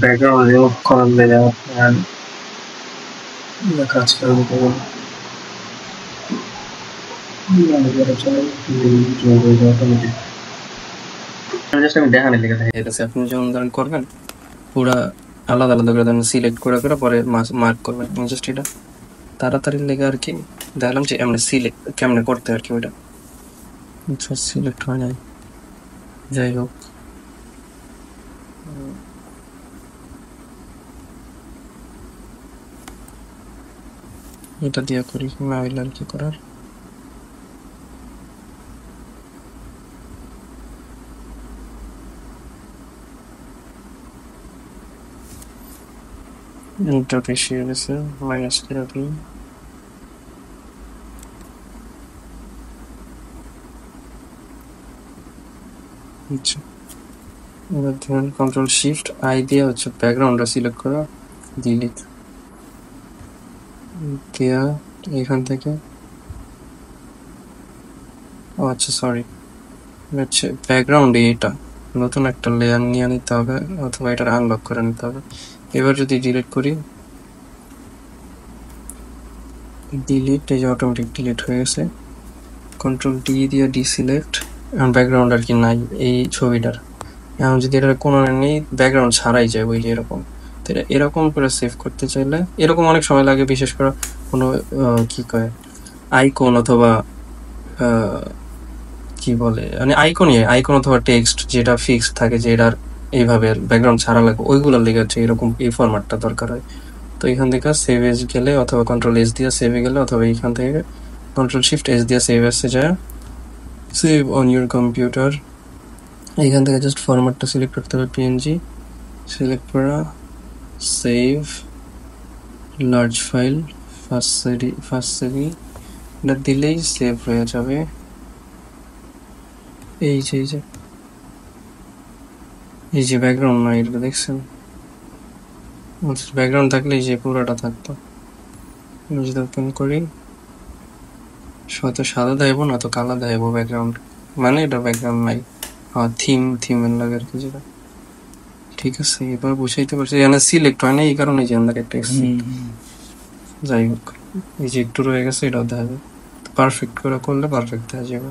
Background remove করার লেগে কাজ করবে আমি দেখানোর লেগে থাকে যাচ্ছে। আপনি যখন ধরেন করবেন পুরা আলাদা আলাদা করে ধরেন সিলেক্ট করে করে পরে মার্ক করবেন। আমি জাস্ট এটা তাড়াতাড়ি লেগে আর কি দেখলাম যে এমনি সিলেক্ট কেমনে করতে আর কি ওইটা সিলেক্ট হয় নাই। যাই হোক এটা দিয়ে করি না হইলে আর কি করার। এটা বেশি হয়ে গেছে, মাইনাস করে দিই। আচ্ছা এবার ধরুন কন্ট্রোল শিফট আই দিয়ে হচ্ছে ব্যাকগ্রাউন্ডটা সিলেক্ট করা, ডিলিট দেয়া এখান থেকে। ও আচ্ছা সরি, হচ্ছে ব্যাকগ্রাউন্ডে এটা নতুন একটা লেয়ার নিয়ে নিতে হবে অথবা এটা আনলক করে নিতে হবে। এবার যদি ডিলিট করি, ডিলিট, এই যে অটোমেটিক ডিলিট হয়ে গেছে। কন্ট্রোল ডি দিয়ে ডিসিলেক্ট, ব্যাকগ্রাউন্ড আর কি নাই এই ছবিটার। এখন যদি এটা কোনো নেই ব্যাকগ্রাউন্ড ছাড়াই যায় ওই যে এরকম, তো এটা এরকম করে সেভ করতে চাইলে এরকম অনেক সময় লাগে, বিশেষ করে কোনো কি কয় আইকন অথবা কি বলে মানে আইকন অথবা টেক্সট যেটা ফিক্সড থাকে যে এটার এইভাবে ব্যাকগ্রাউন্ড ছাড়া লাগে, ওইগুলোর লেগে হচ্ছে এরকম এই ফরম্যাটটা দরকার হয়। তো এখান থেকে সেভ এজ গেলে অথবা কন্ট্রোল এস দিয়ে সেভে গেলে অথবা এইখান থেকে কন্ট্রোল শিফট এস দিয়ে সেভ এসে যায় সেভ অন ইউর কম্পিউটার। এইখান থেকে জাস্ট ফরম্যাটটা সিলেক্ট করতে হবে, পিএনজি সিলেক্ট করা, save large file first Sevi এটা দিলেই সেভ হয়ে যাবে। এই যে ব্যাকগ্রাউন্ড না এটা দেখছেন, ব্যাকগ্রাউন্ড থাকলে এই যে পুরোটা থাকতো। যদি ওপেন করি হয়তো সাদা দেব না তো কালা দেব ব্যাকগ্রাউন্ড, মানে এটা ব্যাকগ্রাউন্ড নাই, হ্যাঁ থিমের লাগে আর কি যেটা। ঠিক আছে এবার বুঝাইতে পারছি, এখানে সিলেক্ট হয় না এই কারণে যে আমরা একটা যাই হোক এই যে একটু রয়ে গেছে এটাও দেখা যাবে, পারফেক্ট করে করলে পারফেক্ট দেখা যাবে।